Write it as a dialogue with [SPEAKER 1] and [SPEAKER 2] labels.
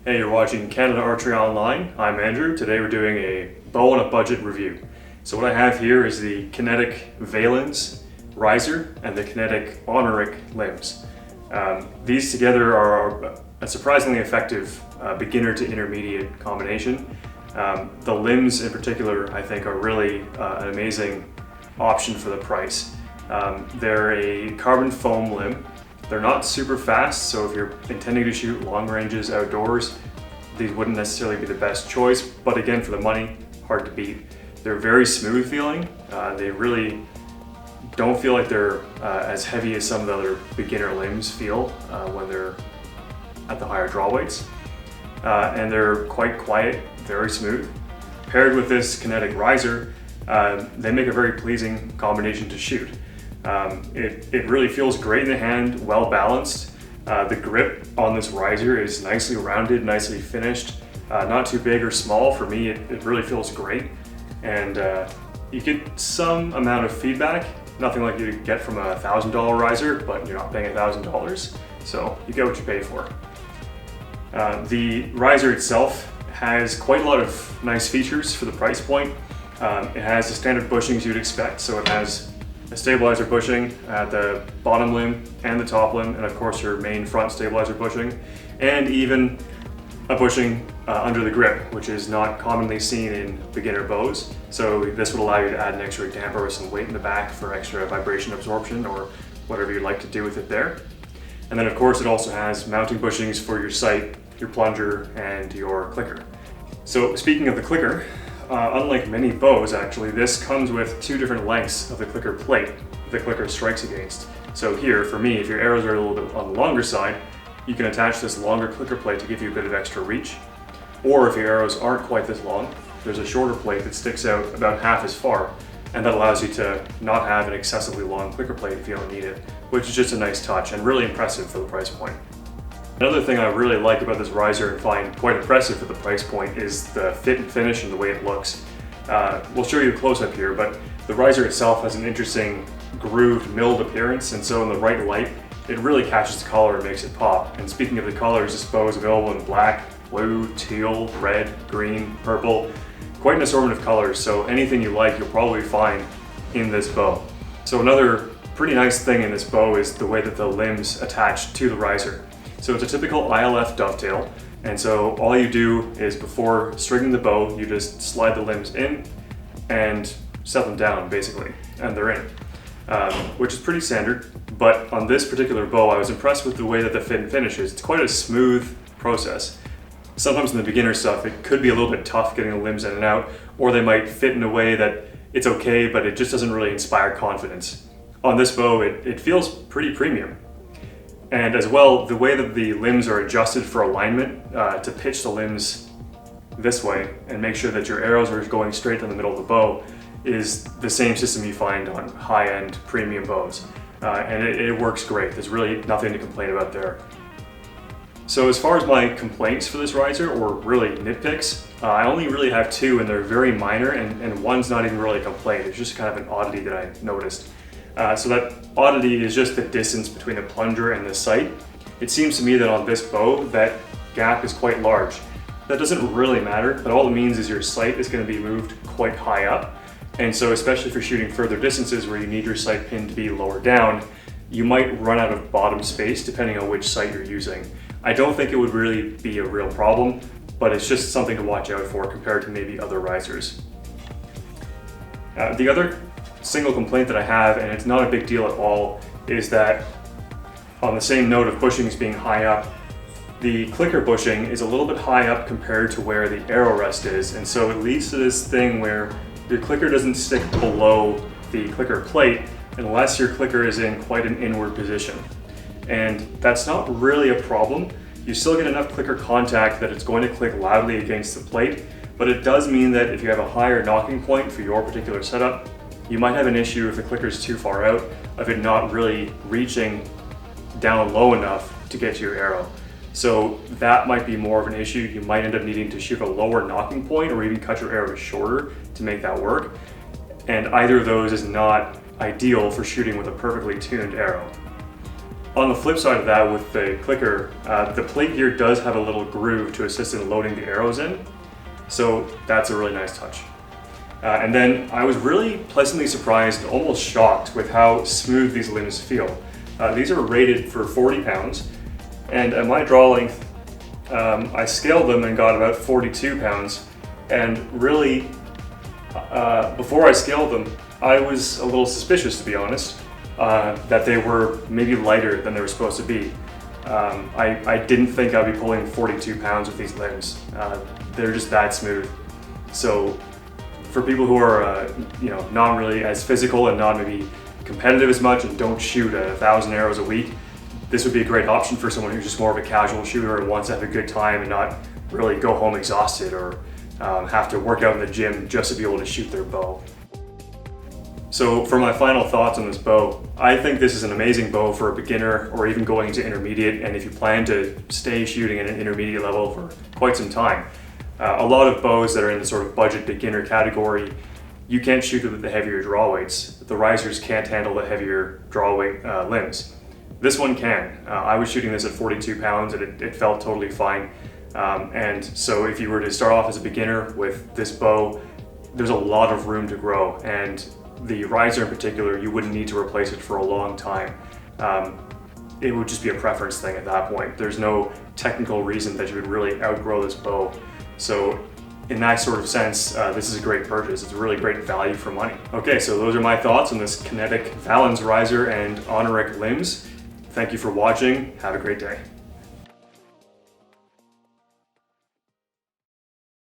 [SPEAKER 1] Hey, you're watching Canada Archery Online. I'm Andrew. Today we're doing a bow on a budget review. So what I have here is the Kinetic Valenz riser and the Kinetic Honoric limbs. These together are a surprisingly effective beginner to intermediate combination. The limbs in particular I think are really an amazing option for the price. They're a carbon foam limb. They're not super fast, so if you're intending to shoot long ranges outdoors, these wouldn't necessarily be the best choice, but again, for the money, hard to beat. They're very smooth feeling. They really don't feel like they're as heavy as some of the other beginner limbs feel when they're at the higher draw weights. And they're quite quiet, very smooth. Paired with this kinetic riser, they make a very pleasing combination to shoot. It really feels great in the hand, well balanced. The grip on this riser is nicely rounded, nicely finished, not too big or small. For me, it really feels great. And you get some amount of feedback, nothing like you get from a $1,000 riser, but you're not paying $1,000, so you get what you pay for. The riser itself has quite a lot of nice features for the price point. It has the standard bushings you'd expect, so it has a stabilizer bushing at the bottom limb and the top limb, and of course your main front stabilizer bushing, and even a bushing under the grip, which is not commonly seen in beginner bows. So this would allow you to add an extra damper with some weight in the back for extra vibration absorption or whatever you'd like to do with it there. And then of course it also has mounting bushings for your sight, your plunger, and your clicker. So speaking of the clicker, unlike many bows actually, this comes with two different lengths of the clicker plate the clicker strikes against. So here, for me, if your arrows are a little bit on the longer side, you can attach this longer clicker plate to give you a bit of extra reach. Or if your arrows aren't quite this long, there's a shorter plate that sticks out about half as far, and that allows you to not have an excessively long clicker plate if you don't need it, which is just a nice touch and really impressive for the price point. Another thing I really like about this riser and find quite impressive for the price point is the fit and finish and the way it looks. We'll show you a close-up here, but the riser itself has an interesting grooved, milled appearance, and so in the right light, it really catches the color and makes it pop. And speaking of the colors, this bow is available in black, blue, teal, red, green, purple, quite an assortment of colors, so anything you like you'll probably find in this bow. So another pretty nice thing in this bow is the way that the limbs attach to the riser. So it's a typical ILF dovetail, and so all you do is before stringing the bow, you just slide the limbs in and set them down basically, and they're in, which is pretty standard. But on this particular bow, I was impressed with the way that the fit and finish is. It's quite a smooth process. Sometimes in the beginner stuff, it could be a little bit tough getting the limbs in and out, or they might fit in a way that it's okay, but it just doesn't really inspire confidence. On this bow, it feels pretty premium. And as well, the way that the limbs are adjusted for alignment to pitch the limbs this way and make sure that your arrows are going straight down the middle of the bow is the same system you find on high-end premium bows. And it works great. There's really nothing to complain about there. So as far as my complaints for this riser, or really nitpicks, I only really have two, and they're very minor, and one's not even really a complaint. It's just kind of an oddity that I noticed. So that oddity is just the distance between the plunger and the sight. It seems to me that on this bow, that gap is quite large. That doesn't really matter, but all it means is your sight is going to be moved quite high up. And so especially if you're shooting further distances where you need your sight pin to be lower down, you might run out of bottom space depending on which sight you're using. I don't think it would really be a real problem, but it's just something to watch out for compared to maybe other risers. The other single complaint that I have, and it's not a big deal at all, is that on the same note of bushings being high up, the clicker bushing is a little bit high up compared to where the arrow rest is, and so it leads to this thing where your clicker doesn't stick below the clicker plate unless your clicker is in quite an inward position. And that's not really a problem. You still get enough clicker contact that it's going to click loudly against the plate, but it does mean that if you have a higher knocking point for your particular setup, you might have an issue if the clicker is too far out, of it not really reaching down low enough to get to your arrow. So that might be more of an issue. You might end up needing to shoot a lower knocking point or even cut your arrow shorter to make that work. And either of those is not ideal for shooting with a perfectly tuned arrow. On the flip side of that, with the clicker, the plate here does have a little groove to assist in loading the arrows in, so that's a really nice touch. And then I was really pleasantly surprised, almost shocked with how smooth these limbs feel. These are rated for 40 pounds, and at my draw length, I scaled them and got about 42 pounds, and really, before I scaled them, I was a little suspicious, to be honest, that they were maybe lighter than they were supposed to be. I didn't think I'd be pulling 42 pounds with these limbs. They're just that smooth. So for people who are not really as physical and not maybe competitive as much and don't shoot 1,000 arrows a week, this would be a great option for someone who's just more of a casual shooter and wants to have a good time and not really go home exhausted or have to work out in the gym just to be able to shoot their bow. So for my final thoughts on this bow, I think this is an amazing bow for a beginner or even going into intermediate, and if you plan to stay shooting at an intermediate level for quite some time. A lot of bows that are in the sort of budget beginner category, you can't shoot with the heavier draw weights. The risers can't handle the heavier draw weight limbs. This one can. I was shooting this at 42 pounds and it felt totally fine. And so if you were to start off as a beginner with this bow, there's a lot of room to grow, and the riser in particular, you wouldn't need to replace it for a long time. It would just be a preference thing at that point. There's no technical reason that you would really outgrow this bow. So in that sort of sense, this is a great purchase. It's a really great value for money. Okay, so those are my thoughts on this Kinetic Valenz riser and Honoric limbs. Thank you for watching. Have a great day.